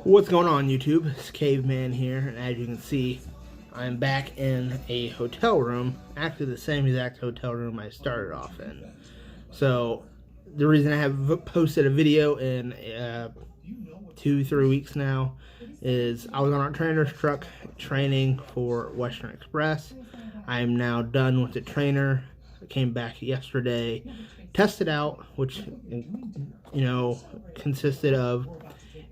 What's going on, YouTube? It's Caveman here, and as you can see, I'm back in a hotel room, actually the same exact hotel room I started off in. So, the reason I have posted a video in 2-3 weeks now is I was on our trainer's truck training for Western Express. I am now done with the trainer. I came back yesterday, tested out, which, consisted of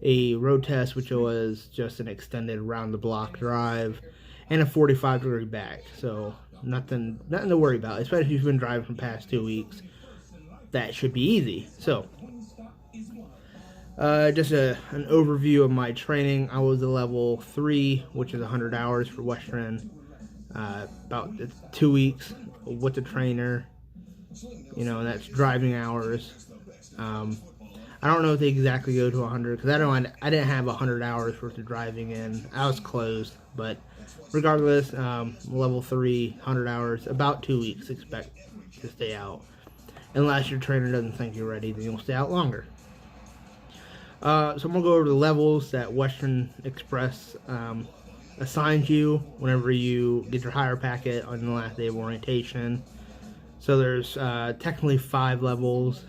a road test, which was just an extended round the block drive, and a 45-degree back. So nothing to worry about, especially if you've been driving for the past 2 weeks. That should be easy. So just an overview of my training. I was a level 3, which is 100 hours for Western, about 2 weeks with the trainer, and that's driving hours. I don't know if they exactly go to 100 because I didn't have 100 hours worth of driving in. I was closed, but regardless, level 3, 100 hours, about 2 weeks. Expect to stay out, unless your trainer doesn't think you're ready. Then you'll stay out longer. So I'm gonna go over the levels that Western Express assigns you whenever you get your hire packet on the last day of orientation. So there's technically 5 levels.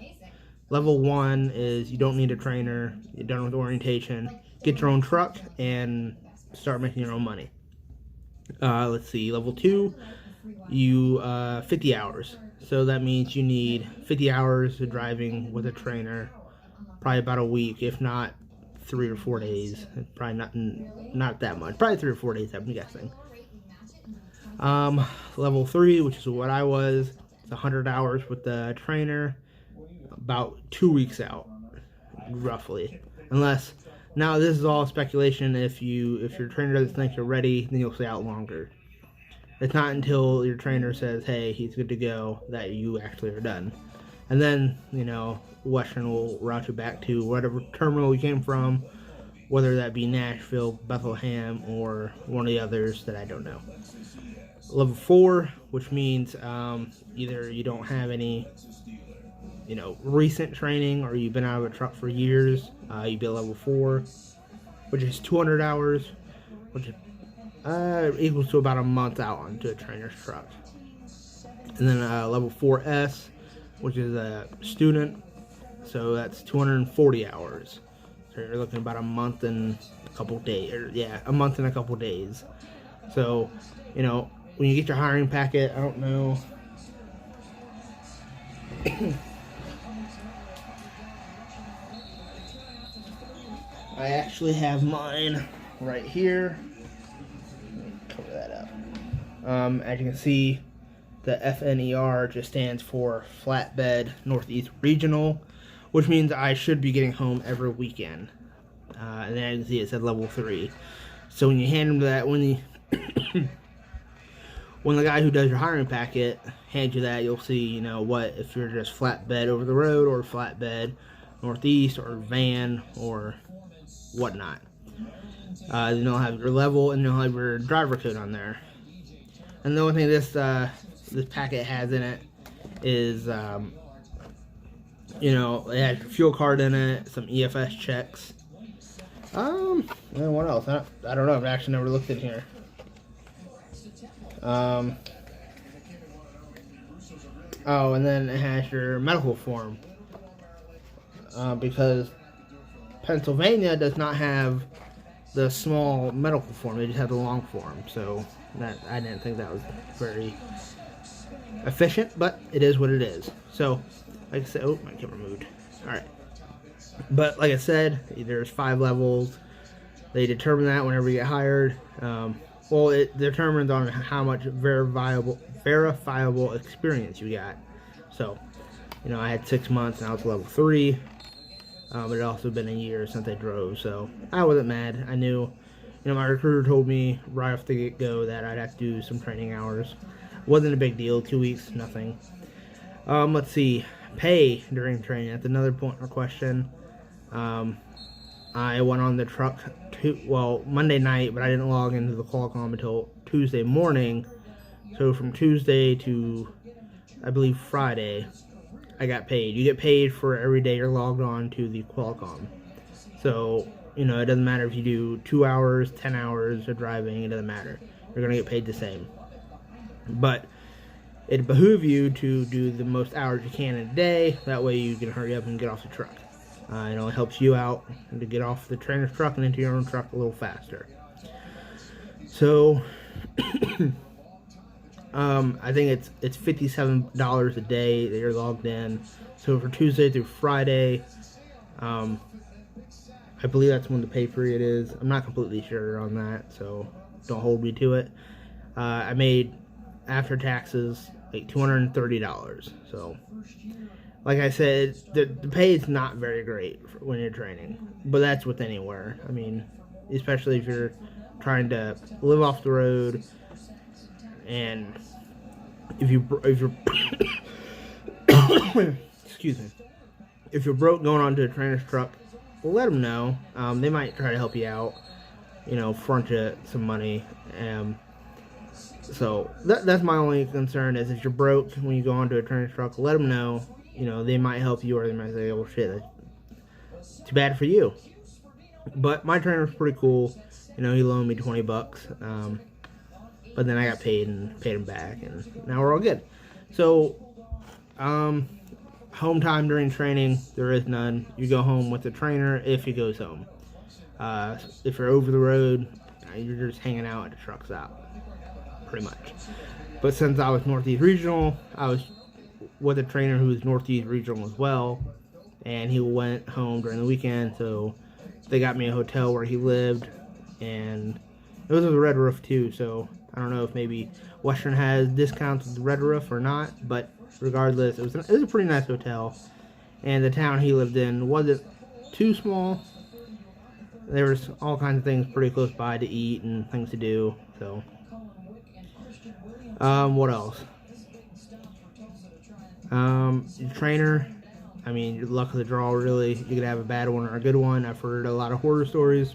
Level 1 is you don't need a trainer, you're done with orientation, get your own truck, and start making your own money. Let's see, level 2, you 50 hours. So that means you need 50 hours of driving with a trainer, probably about a week, if not 3 or 4 days. Probably not that much, probably 3 or 4 days, I'm guessing. Level 3, which is what I was, it's 100 hours with the trainer, about 2 weeks out, roughly. Unless, now this is all speculation. If your trainer doesn't think you're ready, then you'll stay out longer. It's not until your trainer says, hey, he's good to go, that you actually are done. And then, Western will route you back to whatever terminal you came from, whether that be Nashville, Bethlehem, or one of the others that I don't know. Level 4, which means either you don't have any recent training, or you've been out of a truck for years, you'd be at level 4, which is 200 hours, which equals to about a month out onto a trainer's truck. And then level 4S, which is a student, so that's 240 hours. So you're looking about a month and a couple days, a month and a couple days. So, when you get your hiring packet, I don't know. I actually have mine right here. Cover that up. As you can see, the FNER just stands for Flatbed Northeast Regional, which means I should be getting home every weekend. And then as you can see, it said level 3. So when you hand them that, when the guy who does your hiring packet hands you that, you'll see, if you're just flatbed over the road, or flatbed northeast, or van, or whatnot. Then you'll have your level, and you'll have your driver code on there. And the only thing this packet has in it is, it has your fuel card in it, some EFS checks. And what else? I don't know. I've actually never looked in here. Oh, and then it has your medical form. Because Pennsylvania does not have the small medical form, they just have the long form. So I didn't think that was very efficient, but it is what it is. So, like I said, oh, my camera moved. Alright. But like I said, there's 5 levels. They determine that whenever you get hired. Well, it determines on how much verifiable experience you got. So, I had 6 months and I was level 3. But it also been a year since I drove, so I wasn't mad. I knew, my recruiter told me right off the get-go that I'd have to do some training hours. Wasn't a big deal, 2 weeks, nothing. Let's see, pay during training, that's another point or question. I went on the truck, Monday night, but I didn't log into the Qualcomm until Tuesday morning. So from Tuesday to, I believe, Friday, I got paid. You get paid for every day you're logged on to the Qualcomm. So You know, it doesn't matter if you do 2 hours, 10 hours of driving, it doesn't matter. You're going to get paid the same. But it behooves you to do the most hours you can in a day. That way you can hurry up and get off the truck. It only helps you out to get off the trainer's truck and into your own truck a little faster. So, I think it's $57 a day that you're logged in. So for Tuesday through Friday, I believe that's when the pay period is. I'm not completely sure on that, so don't hold me to it. I made, after taxes, like $230. So, like I said, the pay is not very great when you're training, but that's with anywhere. I mean, especially if you're trying to live off the road, and if you're excuse me, if you're broke going onto a trainer's truck, well, let them know. They might try to help you out, you know, front you some money. So that's my only concern, is if you're broke when you go onto a trainer's truck, let them know. You know, they might help you, or they might say, oh shit, that's too bad for you. But my trainer's pretty cool. You know, he loaned me $20, but then I got paid and paid him back, and now we're all good. So, home time during training, there is none. You go home with the trainer if he goes home. If you're over the road, you're just hanging out at the truck stop, pretty much. But since I was Northeast Regional, I was with a trainer who was Northeast Regional as well, and he went home during the weekend, so they got me a hotel where he lived, and it was with a Red Roof too, so I don't know if maybe Western has discounts with the Red Roof or not, but regardless, it was a pretty nice hotel, and the town he lived in wasn't too small. There was all kinds of things pretty close by to eat and things to do, so. What else? Your trainer, I mean, your luck of the draw, really. You could have a bad one or a good one. I've heard a lot of horror stories.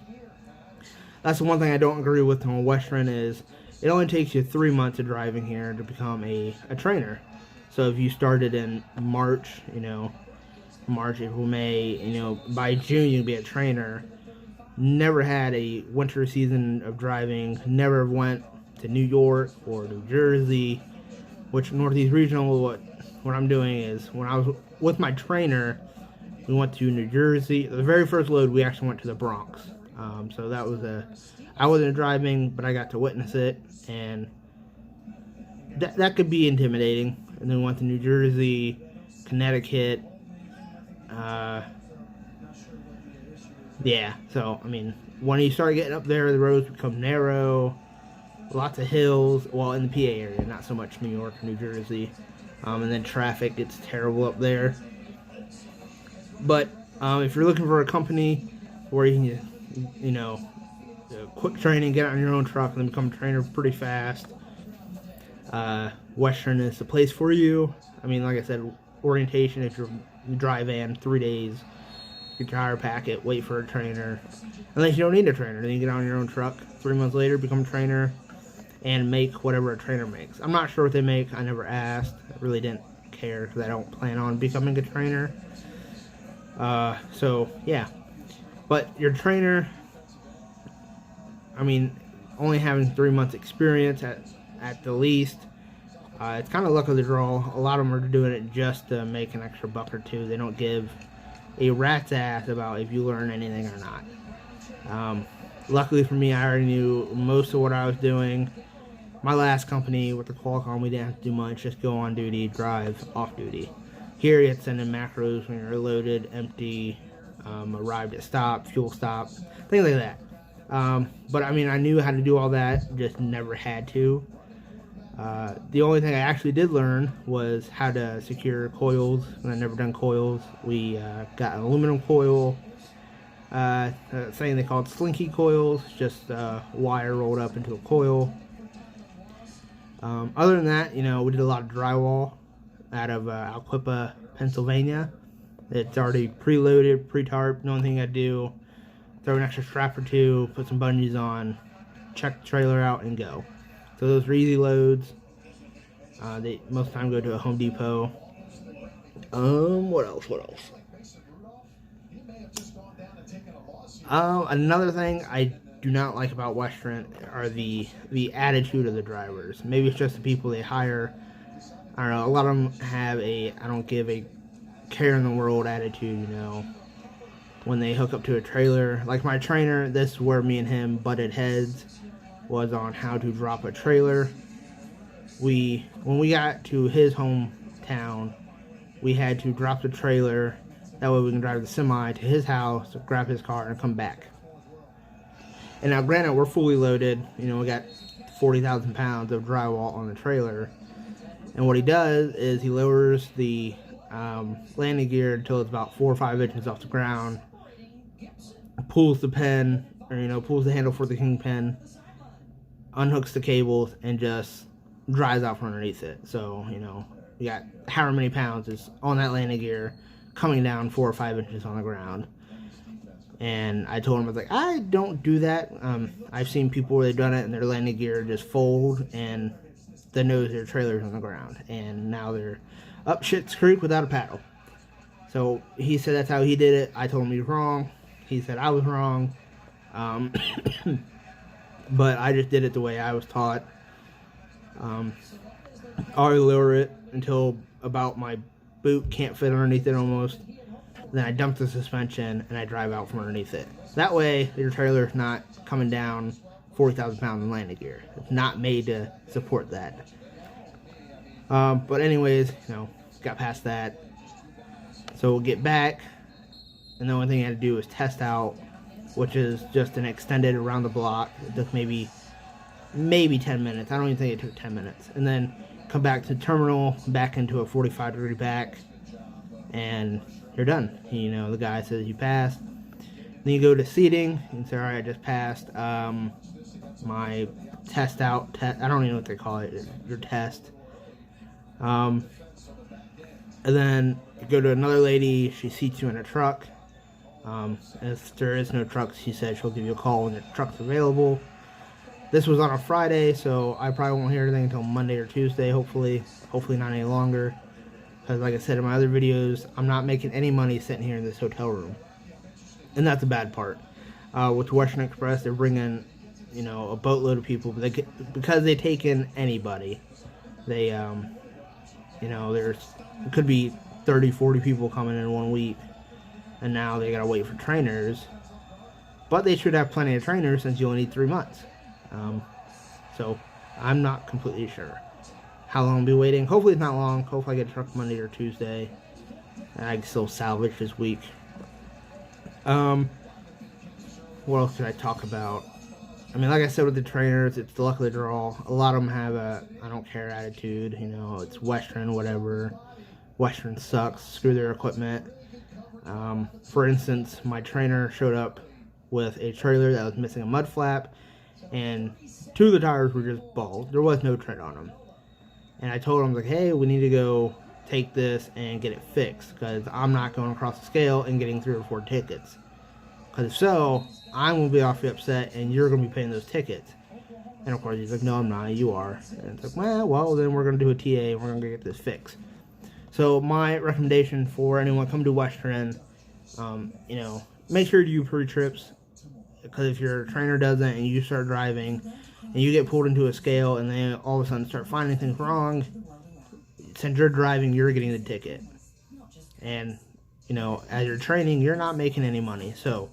That's the one thing I don't agree with on Western, is it only takes you 3 months of driving here to become a trainer. So if you started in March, you know, March, April, May, you know, by June you'd be a trainer. Never had a winter season of driving, never went to New York or New Jersey, which Northeast Regional, what I'm doing is, when I was with my trainer, we went to New Jersey. The very first load, we actually went to the Bronx. So that was I wasn't driving, but I got to witness it, and that could be intimidating. And then we went to New Jersey, Connecticut. Yeah, so, I mean, when you start getting up there, the roads become narrow, lots of hills, well, in the PA area, not so much New York or New Jersey. And then traffic gets terrible up there. But if you're looking for a company where you can, you know, quick training, get on your own truck, and then become a trainer pretty fast, Western is the place for you. I mean, like I said, orientation, if you're dry van, 3 days, your tire packet, wait for a trainer. Unless you don't need a trainer, then you get on your own truck. 3 months later, become a trainer and make whatever a trainer makes. I'm not sure what they make. I never asked. I really didn't care because I don't plan on becoming a trainer. So, yeah. But your trainer, I mean, only having 3 months experience at the least, it's kind of luck of the draw. A lot of them are doing it just to make an extra buck or two. They don't give a rat's ass about if you learn anything or not. Luckily for me, I already knew most of what I was doing. My last company with the Qualcomm, we didn't have to do much, just go on duty, drive, off duty. Here you have to send in macros when you're loaded, empty, arrived at stop, fuel stop, things like that. But I mean, I knew how to do all that, just never had to. The only thing I actually did learn was how to secure coils, and I've never done coils. We got an aluminum coil, something they called slinky coils, just wire rolled up into a coil. Other than that, you know, we did a lot of drywall out of Alquippa, Pennsylvania. It's already preloaded, pre-tarp. The only thing I do, throw an extra strap or two, put some bungees on, check the trailer out, and go. So those are easy loads. They most of the time go to a Home Depot. What else? Another thing I do not like about Western are the attitude of the drivers. Maybe it's just the people they hire. I don't know. A lot of them have a I don't give a care in the world attitude. You know, when they hook up to a trailer, like my trainer, this is where me and him butted heads. Was on how to drop a trailer. When we got to his hometown, we had to drop the trailer. That way we can drive the semi to his house, grab his car, and come back. And now, granted, we're fully loaded. You know, we got 40,000 pounds of drywall on the trailer. And what he does is he lowers the landing gear until it's about 4 or 5 inches off the ground. Pulls the pin, or pulls the handle for the kingpin, unhooks the cables, and just drives out from underneath it. So, we got however many pounds is on that landing gear coming down 4 or 5 inches on the ground. And I told him, I was like, I don't do that. I've seen people where they've done it and their landing gear just fold and the nose of their trailer's on the ground. And now they're up shit's creek without a paddle. So he said that's how he did it. I told him he was wrong. He said I was wrong. But I just did it the way I was taught. I lower it until about my boot can't fit underneath it almost. Then I dump the suspension and I drive out from underneath it. That way, your trailer's not coming down 40,000 pounds in landing gear. It's not made to support that. But anyways, got past that. So we'll get back, and the only thing I had to do was test out, which is just an extended around the block. It took maybe 10 minutes. I don't even think it took 10 minutes. And then come back to the terminal, back into a 45-degree back, and you're done. The guy says you passed. Then you go to seating and say, all right, I just passed my test out. I don't even know what they call it, your test. And then you go to another lady. She seats you in a truck. If there is no truck, she said she'll give you a call when the truck's available. This was on a Friday, so I probably won't hear anything until Monday or Tuesday, hopefully not any longer. Because like I said in my other videos, I'm not making any money sitting here in this hotel room. And that's the bad part. With Western Express, they're bringing, a boatload of people. But because they take in anybody, they, it could be 30, 40 people coming in 1 week. And now they gotta wait for trainers. But they should have plenty of trainers since you only need 3 months. So I'm not completely sure how long I'll be waiting. Hopefully it's not long. Hopefully I get a truck Monday or Tuesday. And I can still salvage this week. What else could I talk about? I mean, like I said with the trainers, it's the luck of the draw. A lot of them have a I don't care attitude. It's Western, whatever. Western sucks. Screw their equipment. For instance, my trainer showed up with a trailer that was missing a mud flap, and 2 of the tires were just bald. There was no tread on them. And I told him, like, hey, we need to go take this and get it fixed, because I'm not going across the scale and getting 3 or 4 tickets. Because if so, I'm going to be awfully upset, and you're going to be paying those tickets. And of course, he's like, no, I'm not, you are. And it's like, well, then we're going to do a TA, and we're going to get this fixed. So my recommendation for anyone come to Western, make sure you do pre-trips, because if your trainer doesn't and you start driving and you get pulled into a scale and then all of a sudden start finding things wrong, since you're driving, you're getting the ticket. And, as you're training, you're not making any money. So,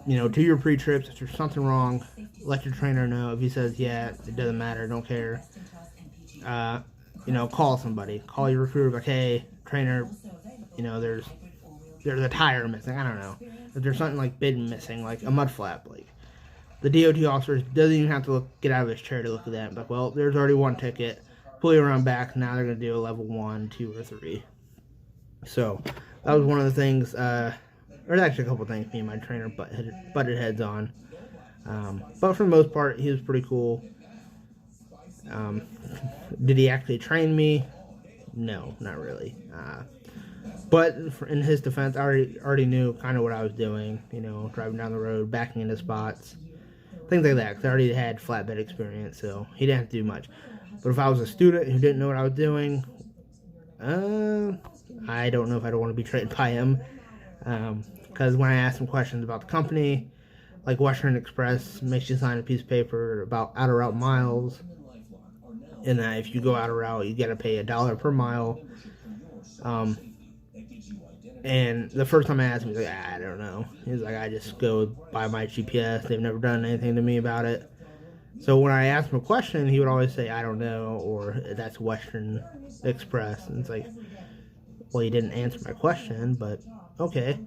do your pre-trips. If there's something wrong, let your trainer know. If he says, yeah, it doesn't matter, don't care, call somebody. Call your recruiter, like, hey, trainer, there's a tire missing. I don't know. If there's something like bin missing, like a mud flap, like the DOT officer doesn't even have to get out of his chair to look at that. But well, there's already 1 ticket. Pull you around back. Now they're gonna do a level 1, 2, or 3. So that was one of the things. There's actually a couple things me and my trainer butted heads on. But for the most part, he was pretty cool. Did he actually train me? No, not really. But in his defense, I already knew kind of what I was doing, driving down the road, backing into spots, things like that, because I already had flatbed experience, so he didn't have to do much. But if I was a student who didn't know what I was doing, I don't know if I'd want to be trained by him, Because when I asked him questions about the company, like Western Express makes you sign a piece of paper about out of route miles, and that if you go out of route, you got to pay $1 per mile. And the first time I asked him, he's like, I don't know. He's like, I just go by my GPS. They've never done anything to me about it. So when I asked him a question, he would always say, I don't know, or that's Western Express. And it's like, well, you didn't answer my question, but okay.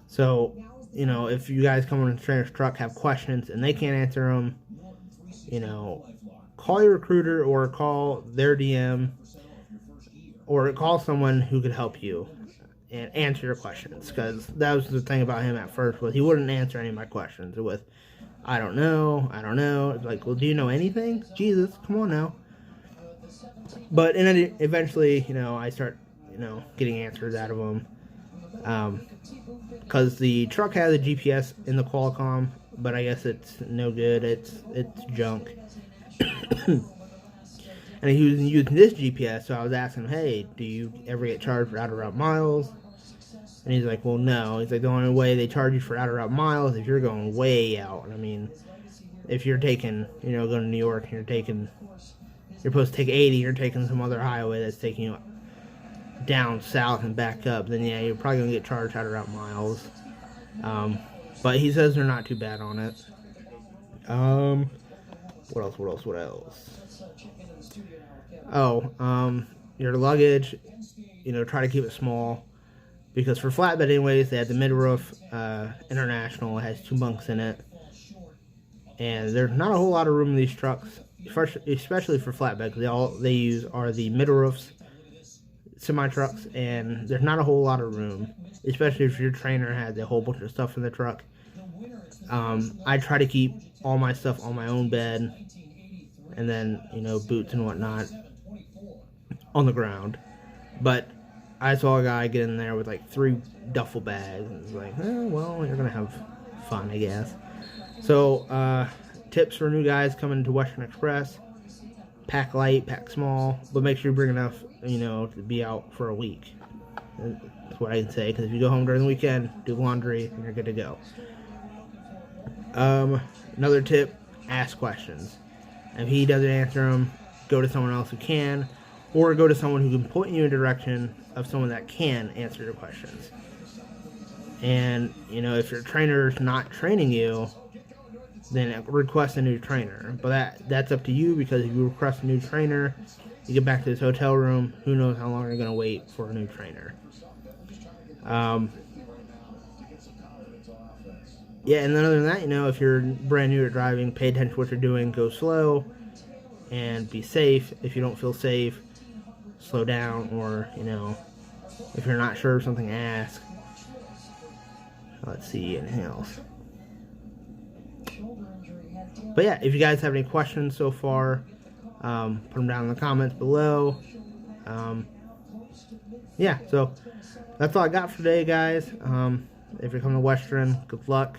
So, you know, if you guys come on a trainer's truck, have questions, and they can't answer them, you know, call your recruiter or call their DM or call someone who could help you and answer your questions, because that was the thing about him at first, was he wouldn't answer any of my questions with I don't know. It's like, well, do you know anything? Jesus, come on now. But and then eventually, you know, I start, you know, getting answers out of him, because the truck has a GPS in the Qualcomm, but I guess it's no good. It's junk. And he was using this GPS, so I was asking him, hey, do you ever get charged for out-of-route miles? And he's like, well, no. He's like, the only way they charge you for out-of-route miles is if you're going way out. I mean, if you're taking, you know, going to New York, and you're supposed to take 80, you're taking some other highway that's taking you down south and back up, then yeah, you're probably going to get charged out-of-route miles. But he says they're not too bad on it. What else? Oh, your luggage, you know, try to keep it small, because for flatbed anyways, they have the mid-roof International. It has 2 bunks in it, and there's not a whole lot of room in these trucks, especially for flatbed, because all they use are the mid-roofs semi-trucks, and there's not a whole lot of room, especially if your trainer has a whole bunch of stuff in the truck. I try to keep all my stuff on my own bed, and then, you know, boots and whatnot on the ground. But I saw a guy get in there with like 3 duffel bags, and it's like, well, you're gonna have fun, I guess. So tips for new guys coming to Western Express: pack light, pack small, but make sure you bring enough, you know, to be out for a week. That's what I can say, because if you go home during the weekend, do laundry, and you're good to go. Another tip: ask questions. If he doesn't answer them, go to someone else who can, or go to someone who can point you in the direction of someone that can answer your questions. And, you know, if your trainer is not training you, then request a new trainer. But that's up to you, because if you request a new trainer, you get back to this hotel room, who knows how long you're going to wait for a new trainer. Yeah, and then other than that, you know, if you're brand new at driving, pay attention to what you're doing, go slow, and be safe. If you don't feel safe, slow down, or, you know, if you're not sure of something, ask. Let's see, anything else. But yeah, if you guys have any questions so far, put them down in the comments below. Yeah, so that's all I got for today, guys. If you're coming to Western, good luck,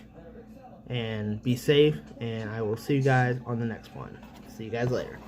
and be safe, and I will see you guys on the next one. See you guys later.